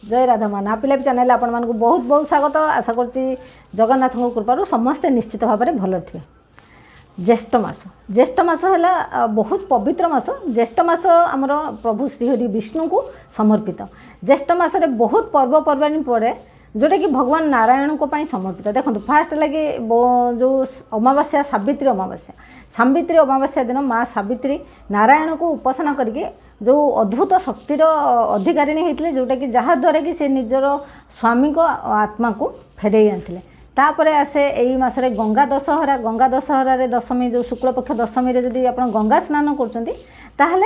जय राधा मान हापिलाइफ चैनल आपण मानक बहुत बहुत स्वागत। आशा करछि जगन्नाथ कृपारू समस्ते निश्चित भाव में भल थे। ज्येष्ठ मास है बहुत पवित्र मास। ज्येष्ठ मास आमर प्रभु श्रीहरि विष्णु को समर्पित। ज्येष्ठ मास बहुत पर्वपर्वाणी पड़े जोटा कि भगवान नारायण को समर्पित। देखो फास्ट लगे जो अमावास्या सावित्री अमावास्या दिन माँ सावित्री नारायण को उपासना करके जो अद्भुत शक्तिर अधिकारिणी होते जोटा कि जहाँद्वारा कि से निजर स्वामी को आत्मा को फेरई आनते। तापर आसे यही मसरे गंगा दशहरा दशमी जो शुक्लपक्ष दशमी जदि आप गंगा स्नान करते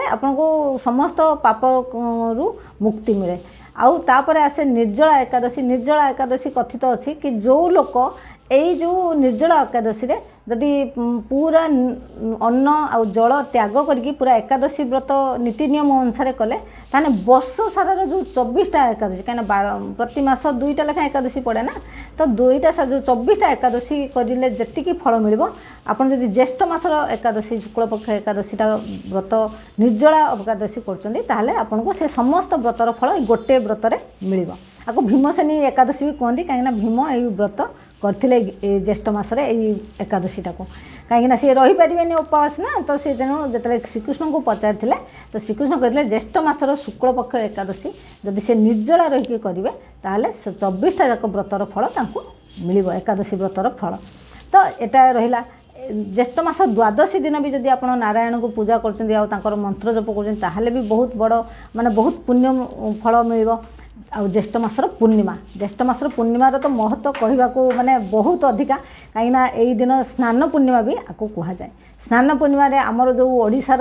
आपन को समस्त पाप रु मुक्ति मिले। आउ तापर आसे निर्जला एकादशी कथित अच्छी कि जो लोक यही जो निर्जला एकादशी रे जदि पूरा अन्न आउ जल त्याग करके पूरा एकादशी व्रत नीति नियम अनुसार कले ताने वर्ष सारा जो 24टा एकादशी कहीं प्रति मास 2टा लेखा एकादशी पड़े ना, तो 2टा जो 24टा एकादशी करें जी फल मिल। आपड़ जदि ज्येष्ठ मासर एकादशी शुक्लपक्ष एकादशीटा व्रत निर्जला एकादशी कर आपन को से समस्त व्रतर फल गोटे व्रत मिल। आपको भीमसेनी एकादशी भी कहते कहीं भीम यही व्रत करथिले ज्येष्ठ मासरे यही एकादशीटा को कहीं सी रही पारे उपवास ना, तो सी तेणु जो श्रीकृष्ण को पचार तो श्रीकृष्ण कहते ज्येष्ठ मासर शुक्लपक्ष एकादशी जदि से निर्जला रही करेंगे ताहले 24टा जाक व्रतर फल मिल एकादशी व्रतर फल। तो यहाँ रहा ज्येष्ठ मास द्वादशी दिन भी जदि आप नारायण को पूजा कर मंत्र जप कर भी बहुत बड़ माने बहुत पुण्य फल मिल। आ ज्येष्ठ मासर पूर्णिमार तो महत्व कहवाको माने बहुत अधिका कहीं यही दिन स्नान पूर्णिमा भी आपको कह जाए। स्नान पूर्णिमा रे आमर जो ओडिशार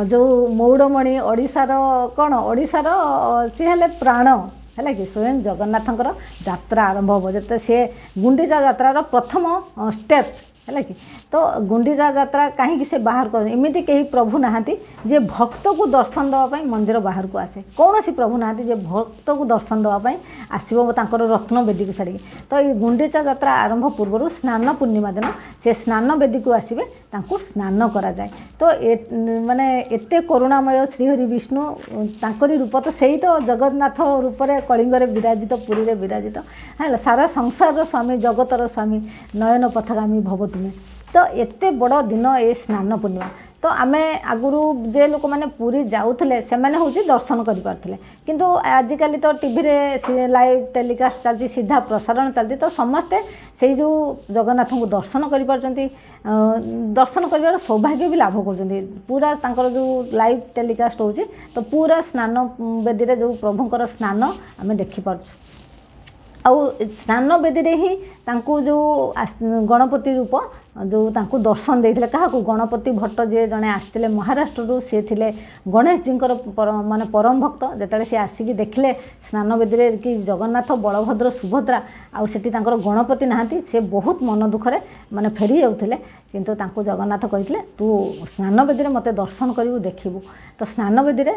जो मौड़मणि ओडिशार कौन ओडिशार सी हेले प्राण है कि स्वयं जगन्नाथंकर यात्रा आरंभ हो जते से गुंडीचा यात्रार प्रथम स्टेप है कि तो गुंडीचा यात्रा कहीं से बाहर कर एमती कहीं प्रभु नहांती जे भक्त को दर्शन देवाई मंदिर बाहर को आसे। कौन सी प्रभु नहांती जे भक्त को दर्शन देवाई आसो तांकर रत्न बेदी को छाड़ी। तो ये गुंडीचा यात्रा आरंभ पूर्व स्नान पूर्णिमा दिन से स्नान बेदी को आसवे तांको स्नान करा जाए। तो माने एते करुणामय श्रीहरि विष्णु तांकरी रूप तो सही तो जगन्नाथ रूप में कलिंगरे विराजित पुरी रे विराजित है सारा संसार स्वामी जगतर स्वामी नयन पथगामी भवतु। तो एते बड़ दिन ये स्नान पूर्णिमा। तो आमे आगुरु जे लोक मैंने पूरी जाऊले से मैंने हूँ दर्शन करें किंतु आजिकल तो टीवी रे लाइव टेलीकास्ट चलती सीधा प्रसारण चलती तो समस्ते से जो जगन्नाथ को दर्शन कर दर्शन कर सौभाग्य भी लाभ कर पूरा तांकर जो लाइव टेलीकास्ट हो तो पूरा स्नान बेदी रे जो प्रभुंकर स्नान आमे देखिपार। आउ स्नान बेदी रे ही तांको जो गणपति रूप जो तांको दर्शन देते क्या गणपति भट्ट जे जड़े आसते महाराष्ट्र सी थे गणेश जी माने परम भक्त जिते सी आसिक देखले स्नान बेदी रे कि जगन्नाथ बलभद्र सुभद्रा आउटी गणपति नहांती से बहुत मन दुखरे माने फेरी जाउथिले किंतु तांको जगन्नाथ कहते तू स्नान बेदी रे मते दर्शन करू देखिबू। तो स्नान बेदी रे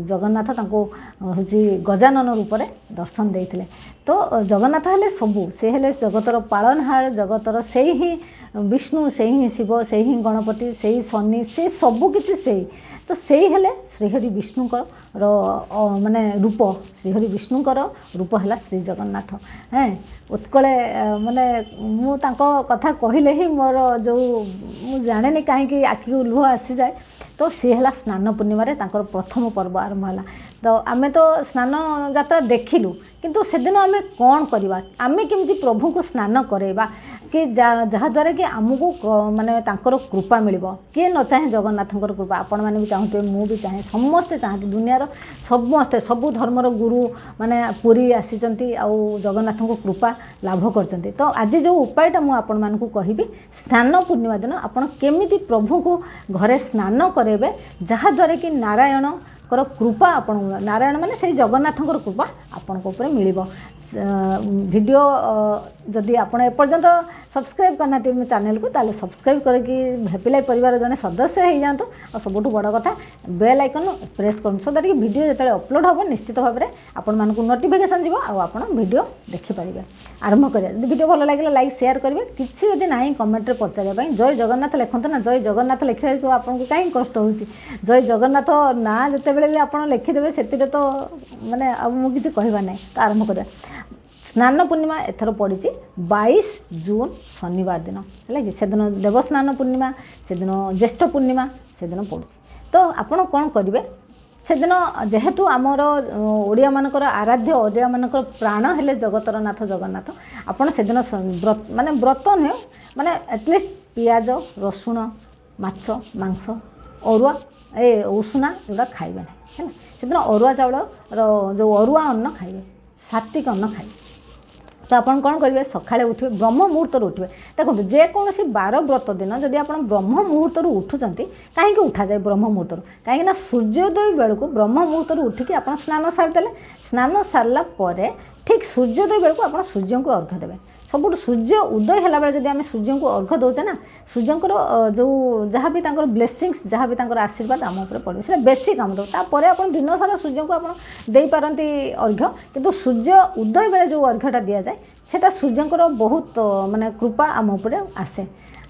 जगन्नाथ तांको होची गजानन रूप में दर्शन देते। तो जगन्नाथ हेले सबू से हेले जगतर पालनहार जगतर से ही विष्णु से ही शिव से ही गणपति से ही शनि से सबू किसी से ही। तो से ही हेले श्रीहरि विष्णुकर माने रूप श्रीहरि विष्णुकर रूप है श्री जगन्नाथ हैं उत्कले माने मु तांको कथा कहले ही मोर जो मु जाने कहीं आखि लुह आसी जाए। तो सी है स्नान पूर्णिमा तांकर प्रथम पर्व आरंभ है। तो आमे तो स्नान यात्रा देखिलु किंतु सेदिन आमे कौन करवा आमे केमती प्रभु को स्नान करेबा कि जहाँद्वारा कि आमको माने तांकर कृपा मिलिबो। किए न चाहे जगन्नाथंकर कृपा आपण मैंने भी चाहते मु भी चाहे समस्ते चाहते दुनियार समस्ते सबु धर्मर गुरु माने पूरी आसीचंती आउ जगन्नाथ को कृपा लाभ करचंती। तो आज जो उपायटा मु आपण मानकु कहिबी स्नान पूर्णिमा दिन आपण केमिति प्रभु को घरे स्नान करेबे जहाँद्वारा कि नारायण कृपा आपण नारायण माने से जगन्नाथंकर कृपा आपण को ऊपर मिलिबो। वीडियो जदि आपण एपर्यंत सब्सक्राइब करना मो चैनल को ताले सब्सक्राइब करके हैप्पी लाइफ परिवार जने सदस्य हो जातु और सबुठ बड़ कथा बेल आइकन प्रेस कर सो दैट वीडियो जो अपलोड हम निश्चित भाव में आपण मानक नोटिफिकेशन जीव आप वीडियो देखिपारे। आरंभ करिया वीडियो भल लगे लाइक शेयर करेंगे किसी जदि ना कमेंट रे पचारे जय जगन्नाथ लिखते ना जय जगन्नाथ लिखा को आपको कहीं कष्ट हो जय जगन्नाथ ना जिते बड़े भी आप लिखिदेवे से तो माने अब मुझे कहवा ना तो आरंभ करिया। स्नान पूर्णिमा एथर पड़ी 22 जून शनिवार दिन है कि से दिन देवस्नान पूर्णिमा से दिन ज्येष्ठ पूर्णिमा से दिन पड़ू तो आपण कौन करेंगे से दिन जेहेतु आमर ओडिया मानकर आराध्य ओडिया मानकर प्राण हेले जगतर नाथ जगन्नाथ आपण से दिन व्रत माने व्रत नुहे माने एटलिस्ट पियाज रसुण माछ मांस अरुआ ए उषुना जोड़ा खाइबे ना है से दिन अरुआ चाउल जो अरुआ अन्न खाइबे सात्विक अन्न खाइबे। तो आप कौन करेंगे सकाଳେ उठे ब्रह्म मुहूर्त उठे देखो जेकोसी 12 व्रत दिन जदि आप ब्रह्म मुहूर्त उठुंट कहीं उठा जाए ब्रह्म मुहूर्त कहीं सूर्योदय बेलू ब्रह्म मुहूर्त उठिकी आप स्नान सारिदे स्नान सारा ठीक सूर्योदय बेलू आप सूर्य को अर्घ्य देवे सब सूर्य उदय है बेले जब आम सूर्य को अर्घ्य दौचे ना सूर्यंकर जो जहाँ भी ब्लेसिंग्स जहाँ भी आशीर्वाद आम उपर पड़े से बेसी काम दे आप दिन सारा सूर्य को आप दे पारती अर्घ्य किंतु सूर्य उदय बेले जो अर्घ्यटा दि जाए सेटा सूर्यंकर बहुत माने कृपा आम उपर आसे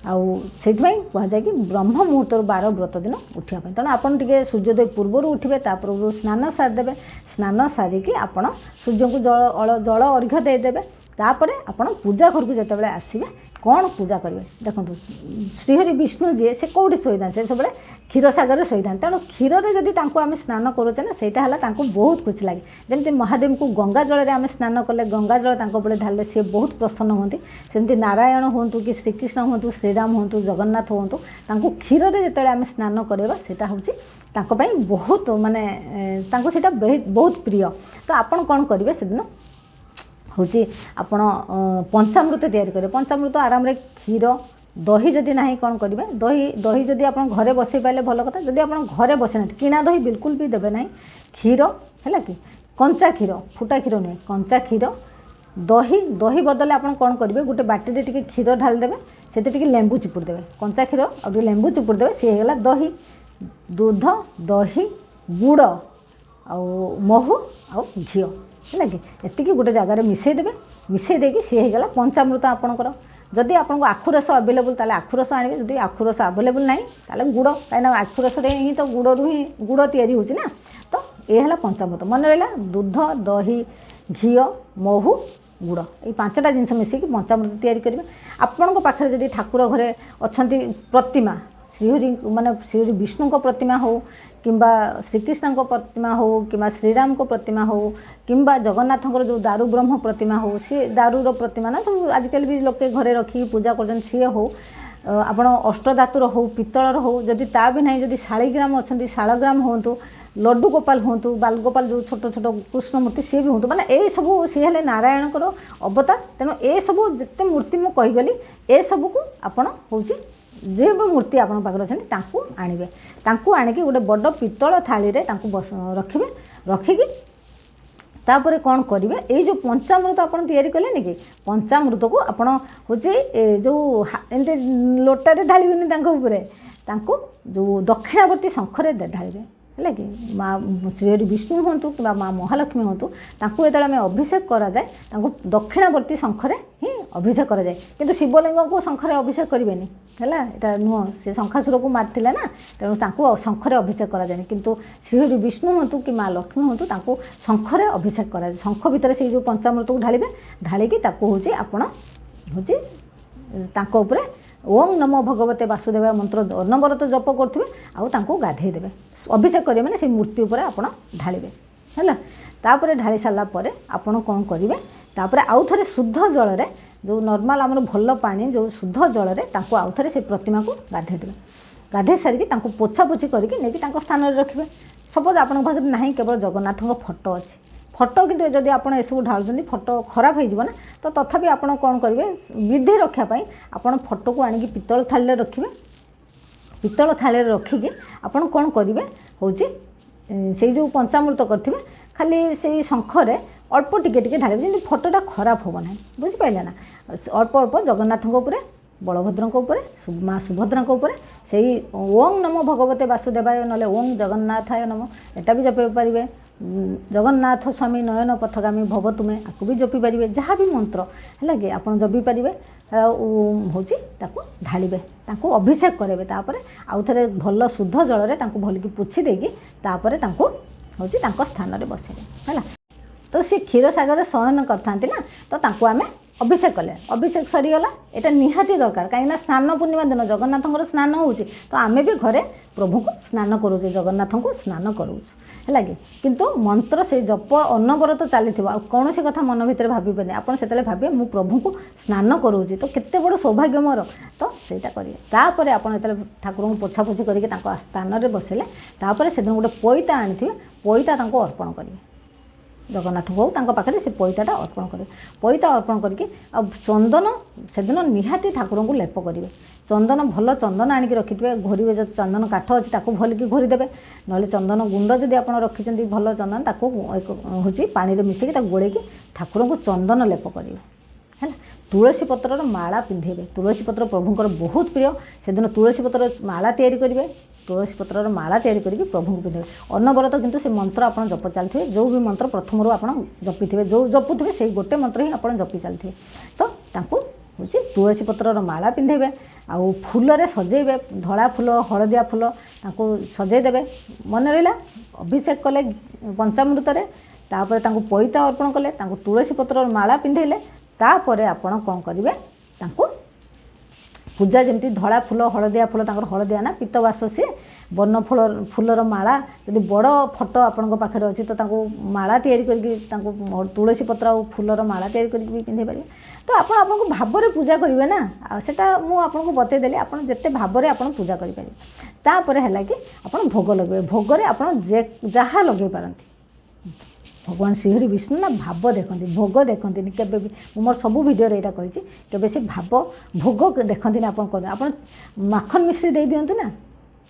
आउ से कहुए कि ब्रह्म मुहूर्त 12 व्रत दिन उठापी तेणु आपड़ टे सूर्योदय पूर्वर उठे पूर्व स्नान सारिदे स्नान सारिकी आप सूर्य को जल अर्घ्य देदेवे तापर आपण पूजा घर को जिते आसवे कौन पूजा करेंगे देखो श्रीहरि विष्णु जी से कौटी शोई था से सब क्षीर सागर शोई था तेणु क्षीर में जदि आम स्नान करुचे ना सहीटा है बहुत खुशी लगे जमी महादेव को गंगा जल आम स्नान कले गंगा जल ऊपर ढाले सी बहुत प्रसन्न होती सेमती नारायण हूँ कि श्रीकृष्ण हूँ श्रीराम हूँ जगन्नाथ हूँ क्षीर में जिते आम स्नान करवा सेटा हूँ बहुत माने सेटा बहुत प्रिय। तो आपन कौन करेंगे से दिन हूँ आपण पंचामृत तैयारी करेंगे पंचामृत आराम रे क्षीर दही जदि ना कौन करेंगे दही दही जदि आप घरे बसई पारे भल कथा जदि आप घरे बसई ना किना दही बिल्कुल भी देवे ना क्षीर है कि कंचा क्षीर फुटा क्षीर नुहे कंचा क्षीर दही दही बदले आप कौन करेंगे गोटे बाटी टे क्षीर ढाल देवे से लेंबू चिपुड़ देवे कंचा क्षीर और लेंबू चिपुड़ देवे सी होगा दही दूध दही गुड़ आ महू आ घी है कि एति गोटे जगार मिसईदेवे मिसई देकी सी होगा पंचामृत आपणकर जदि आपको आखुरस अवेलेबल ताले आखुरस आने जदि आखुरस अवेलेबल ना ताले गुड़ कहीं आखुरस ही तो गुड़ ही गुड़ तैयारी होची ना तो ये है पंचामृत मन रहा दूध दही घी महू गुड़ ये 5टा जिनस मिसिकी पंचामृत तैयारी करेंगे। आपण पाखे जदि ठाकुर घरे अच्छा प्रतिमा श्रीहरि माने श्रीहरि विष्णु को प्रतिमा हो किंबा श्रीकृष्ण को प्रतिमा हो कि श्रीराम को प्रतिमा हो किंबा जगन्नाथ जो दारू ब्रह्म प्रतिमा हो सी दारूर प्रतिमा ना सब आजिकल भी लोके घरे रखी पूजा कर सी हो आपण अष्टधातुर हो पित्तलर हो जदि ता भी नहीं जदि शालिग्राम अच्छा शालग्राम हूँ लड्डू गोपाल हूँ बाल गोपाल जो छोट छोट कृष्ण मूर्ति सी भी हूँ माने ए सब सी है नारायणकर अवतार तेणु ए सब जिते मूर्ति मु कहीगली ए सब को आपण हूँ जे भी मूर्ति आप आनबे आणिकी गोटे बड़ पितल थाली रखिए रखिकी तापर कौन करेंगे ये जो पंचामृत आप तैयारी कले कि पंचामृत को आपड़ हूँ जो एमती लोटारे ढाले जो दक्षिणावर्ती शंखरे ढाले है कि माँ श्रीहरि विष्णु हूँ कि माँ महालक्ष्मी हूँ जो आम अभिषेक करा जाए दक्षिणावर्ती शंखरे ही अभिषेक करा जाए किंतु शिवलिंग को शंखरे अभिषेक करेंगे है यहाँ नुह से शंखासुर को मारते ना तेणु शंखरे अभिषेक करा जाए किंतु श्रीहरि विष्णु हूँ कि माँ लक्ष्मी हूँ शंखरे अभिषेक करा जाए शंख भितर से जो पंचामृत को ढालिबे ढालिकी हूँ आपण हूँ ओम नमो भगवते वासुदेव मंत्र अनवरत जप करुवे आउ गाधे देवे अभिषेक करेंगे मैंने से मूर्ति उपर आप ढालिबे है तापर ढाली सारा आपड़ कौन करेंगे तापर आउ थे शुद्ध जल रे जो नॉर्मल आमर भल पानी जो शुद्ध जल रे आउ थे से प्रतिमा को गाधे देवे गाधे सारिकी पोछा पोछी करके नहीं स्थान रखिए सपोज आपण पाखे ना केवल जगन्नाथ फोटो अच्छी फोटो किंतु जदि आप एसबू ढालुंट फोटो खराब हो तो तथापि आप कौन करेंगे विधि रखापी आप फोटो को आणिकी पितल थाली रखिए पितल थाली रखिकी आपड़ कौन करेंगे हूँ से जो पंचामृत करेंगे खाली से शंखरे अल्प टिके टिके ढालिबे जेमति फोटोटा खराब होबो ना बुझि पाइले ना अल्प अल्प जगन्नाथଙ୍କ उपरे बलभद्रଙ୍କ उपरे माँ सुभद्राଙ୍କ उपरे सेही ओं नमो भगवते वासुदेवाय नले ओं जगन्नाथाय नमो एटा भी जपे पारिबे जगन्नाथ स्वामी नयन पथगामी भव तुमे आपको भी जपी पारे जहाँ भी मंत्र है कि आप जपी पारे हूँ ढाड़े अभिषेक करेंगे तापर आउ थे भल शुद्ध जल में भलिकी पोछि देकी हूँ स्थान में बसे है तो सी क्षीर सागर शयन करता ना तो आम अभिषेक कले अभिषेक सरीगला यहाँ निहाती दरकार कहीं स्नान पूर्णिमा दिन जगन्नाथ स्नान हो तो आम भी घरे प्रभु को स्नान करूचे जगन्नाथ को स्नान करूँ है कि किंतु मंत्र से जप अनवरत चली कौन सी कथा मन भितर भावे आपड़ से भावे मु प्रभु को स्नान करूँ तो केते बड़ सौभाग्य मोर तो सहीटा करेंगे तापर आपड़ ठाकुर को पोछापोछि करके स्थान में बसले तापर से दिन गोटे पैता आनी पैता अर्पण करेंगे जगन्नाथ को पाखे से पैताटा अर्पण करेंगे पैता अर्पण करके चंदन से दिन निहाती ठाकुर को लेप करेंगे चंदन भल चंदन आणिक रखिथे घोरे जो चंदन काठ अच्छी भलिकी घोरीदेवे ना चंदन गुंड जदि आप रखिंट भल चंदन हूँ पानी में मिसेक गोड़े ठाकुर को चंदन लेप करेंगे है तुलसी पत्र माला पिंधेबे तुलसी पत्र प्रभुंकर बहुत प्रिय से दिन तुलसी पत्र माला तैयारी करेंगे तुलसी पत्र माला तैयारी करके प्रभु को पिंधे अनवरत किंतु से मंत्र आप जप चलते जो भी मंत्र प्रथम आप जपी थे जो जपुथे से गोटे मंत्र ही आप जपी चलते तो हूँ तुलसी पत्र माला पिंधेबे आउ फूल सजेबे धला फूल हलदिया फूल सजेदेवे मन रहा अभिषेक कले पंचामृत तापर पैता अर्पण कले तुलसी पत्र माला पिंधेले तापर आपण कौन करेंगे पूजा जमी धला फूल हलदिया फूल हलदिया ना पीतवास सी बन फूलर माला जब बड़ फोटो आपण पाखे अच्छी तो माला तैयारी करके तुलसी पत्र और फूलर माला तैयारी करके पिंधे पारे तो आपको भाव में पूजा करेंगे ना सेटा मुझे बतईदेली आप जिते भाव में आप पूजा करेंगे है कि आप भोग लगे भोगरे आप जहाँ लगे पारती भगवान श्रीहरि विष्णु ना भाव देखती भोग देखती केबे भी मोर सबू वीडियो यहाँ कही केबे से भाव भोग देखती आप माखन मिश्री दे दिंतु ना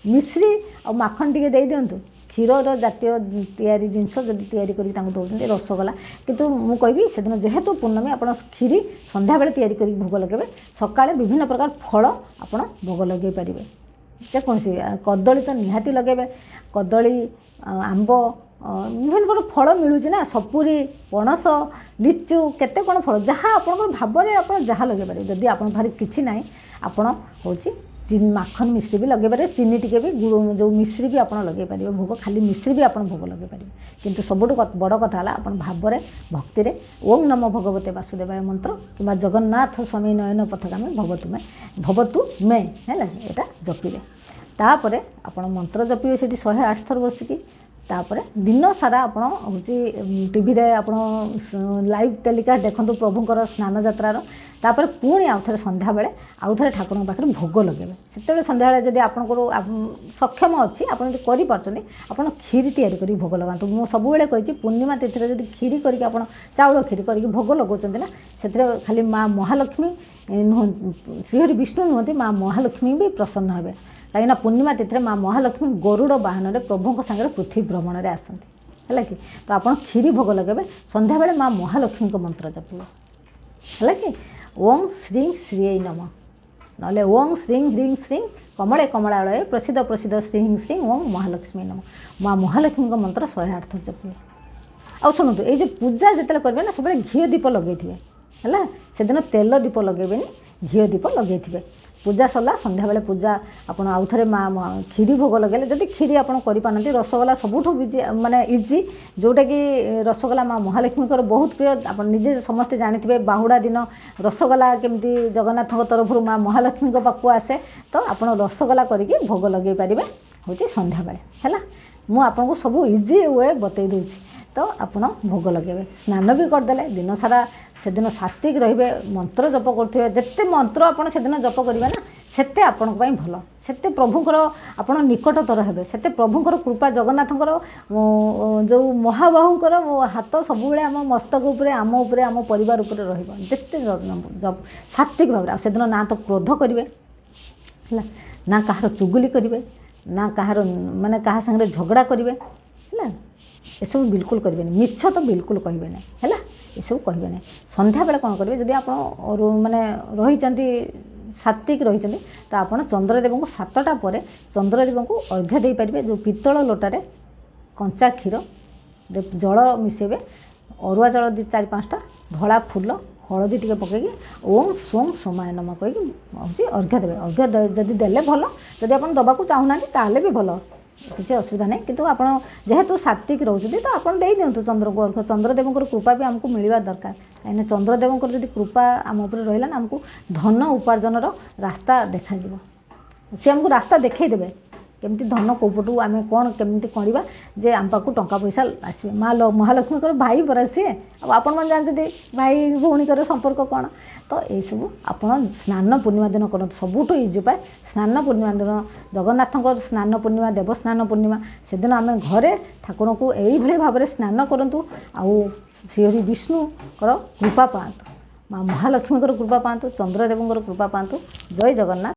मिश्री और माखन टी दे दिंतु क्षीर जातीय तैयारी जिनस जब तैयारी करके दौरान रसगोला किंतु मुझे कहबी से दिन जेहेतु पूर्णमी आप खीरी संध्या बेले तैयारी करके भोग लगे सकाଳେ विभिन्न प्रकार फल आप भोग लगे पारे जेकोसी कदली तो निहाती लगे कदली आंब विभिन्न प्रकार फल मिलूँ ना सपुरी पणस लिचु केते कौन फल जहाँ आप भाव में आप जहाँ लगे पारे जदि आप भारी किसी ना आपण हूँ माखन मिश्री भी लगे पारे चीनी टिके भी गुड़ जो मिश्री भी आप लगे पारे भोग खाली मिश्री भी आप भोग लगे पारे किंतु सबुठ बड़ कथा है आप भाव में भक्ति ओं नमो भगवते वासुदेवाय मंत्र कि जगन्नाथ स्वामी नयन पथगामी भवतु मे है यहाँ जपिबे तापर आप मंत्र जपिबे से 108 थर बसिकी तापर दिन सारा आप टीवी रे आप लाइव टेलीकास्ट देखते प्रभुंर स्नान जात्रार तापर पुणी आउ थे संध्या बेले आउ थे ठाकुर पाखे भोग लगे से संध्या बेले जब आपंकर सक्षम अच्छी आप आप खीरी तैयारी कर भोग लगातु मुझे सबुले कही पूर्णिमा तिथि जब खीरी करके आप चाउल खीरी करके भोग लगाउछन्ति ना से खाली माँ महालक्ष्मी श्रीहरि विष्णु नुहति माँ महालक्ष्मी भी प्रसन्न हे कहीं पूर्णिमा तिथि माँ महालक्ष्मी गरुड़ वाहन में प्रभु सागर पृथ्वी भ्रमण में आसती है कि तो आप खीरी भोग लगे संध्या बेले माँ महालक्ष्मी को मंत्र जपिबे है कि ओं श्री श्री नम ना ओं श्री ह्रीं श्री कमले कमलालय प्रसिद्ध प्रसिद्ध श्री श्री ओं महालक्ष्मी नम माँ महालक्ष्मी को मंत्र 108 थर जपिबे आ शुणु ये पूजा जिते करेंगे ना सब घी दीप लगे है से दिन तेल दीप लगे घी दीप लगे पूजा सरला संध्या बेले पूजा आपड़ आउ थे माँ खीरी भोग लगे जब खीरी आप करपारती रसगोला सबुठ माने इजी जोटा कि रसगोला माँ महालक्ष्मी बहुत प्रिय आप निजे समस्ते जानी बाहुड़ा दिन रसगोला केमती जगन्नाथ तरफ माँ महालक्ष्मी पाक आसे तो आप रसगोला करके भोग लगे पारे हूँ संध्या बेले है मुझे आपको सब इजी वे बतई दूसरी तो आप भोग लगे स्नान भी करदे दिन सारा से दिन सात्विक रे मंत्र जप करुवे जिते मंत्र आप जप करेंगे ना सेते आपण भल सेते प्रभुंर आप निकटतर हे से प्रभुंर कृपा जगन्नाथर जो महाबाहूर हाथ सब आम मस्तक उपर आम परिवार उपर रते सात्विक भाव से दिन ना तो क्रोध करेंगे ना कहार चुगुली करेंगे ना कहार माने क्या संगे झगड़ा करेंगे ହେଲା। ଏସବୁ ବିଲକୁଲ କରିବେନି, ମିଛ ତ ବିଲକୁଲ କହିବେ ନାହିଁ ହେଲା, ଏସବୁ କହିବେ ନାହିଁ। ସନ୍ଧ୍ୟାବେଳେ କ'ଣ କରିବେ, ଯଦି ଆପଣ ମାନେ ରହିଛନ୍ତି ସାତ୍ତ୍ୱିକ ରହିଛନ୍ତି ତ ଆପଣ ଚନ୍ଦ୍ରଦେବଙ୍କୁ 7ଟା ପରେ ଚନ୍ଦ୍ରଦେବଙ୍କୁ ଅର୍ଘ୍ୟ ଦେଇପାରିବେ। ଯେଉଁ ପିତ୍ତଳ ଲୋଟାରେ କଞ୍ଚା କ୍ଷୀର ଜଳ ମିଶାଇବେ, ଅରୁଆ ଚାଉଳ 4-5ଟା, ଧଳା ଫୁଲ, ହଳଦୀ ଟିକେ ପକାଇକି ଓಂ ସ୍ୱଂ ସୋମାୟ ନମଃ କହିକି ହେଉଛି ଅର୍ଘ୍ୟ ଦେବେ। ଅର୍ଘ୍ୟ ଯଦି ଦେଲେ ଭଲ, ଯଦି ଆପଣ ଦେବାକୁ ଚାହୁଁନାହାନ୍ତି ତାହେଲେ ବି ଭଲ, କିଛି ଅସୁବିଧା ନାହିଁ। କିନ୍ତୁ ଆପଣ ଯେହେତୁ ସାତ୍ତ୍ୱିକ ରହୁଛନ୍ତି ତ ଆପଣ ଦେଇଦିଅନ୍ତୁ ଚନ୍ଦ୍ରକୁ ଅର୍ଘ୍ୟ। ଚନ୍ଦ୍ରଦେବଙ୍କର କୃପା ବି ଆମକୁ ମିଳିବା ଦରକାର, କାହିଁକିନା ଚନ୍ଦ୍ରଦେବଙ୍କର ଯଦି କୃପା ଆମ ଉପରେ ରହିଲା ନା, ଆମକୁ ଧନ ଉପାର୍ଜନର ରାସ୍ତା ଦେଖାଯିବ। ସେ ଆମକୁ ରାସ୍ତା ଦେଖାଇ ଦେବେ କେମିତି ଧନ କେଉଁ ପଟୁ ଆମେ କ'ଣ କେମିତି କରିବା ଯେ ଆମ ପାଖକୁ ଟଙ୍କା ପଇସା ଆସିବେ। ମହାଲକ୍ଷ୍ମୀଙ୍କର ଭାଇ ପରା ସିଏ, ଆଉ ଆପଣମାନେ ଜାଣିଛନ୍ତି ଭାଇ ଭଉଣୀଙ୍କର ସମ୍ପର୍କ କ'ଣ। ତ ଏଇସବୁ ଆପଣ ସ୍ନାନ ପୂର୍ଣ୍ଣିମା ଦିନ କରନ୍ତୁ, ସବୁଠୁ ଇଜି ଉପାୟ। ସ୍ନାନ ପୂର୍ଣ୍ଣିମା ଦିନ ଜଗନ୍ନାଥଙ୍କ ସ୍ନାନ ପୂର୍ଣ୍ଣିମା, ଦେବସ୍ନାନ ପୂର୍ଣ୍ଣିମା, ସେଦିନ ଆମେ ଘରେ ଠାକୁରଙ୍କୁ ଏଇଭଳି ଭାବରେ ସ୍ନାନ କରନ୍ତୁ, ଆଉ ଶ୍ରୀହରି ବିଷ୍ଣୁଙ୍କର କୃପା ପାଆନ୍ତୁ, ମା ମହାଲକ୍ଷ୍ମୀଙ୍କର କୃପା ପାଆନ୍ତୁ, ଚନ୍ଦ୍ରଦେବଙ୍କର କୃପା ପାଆନ୍ତୁ। ଜୟ ଜଗନ୍ନାଥ।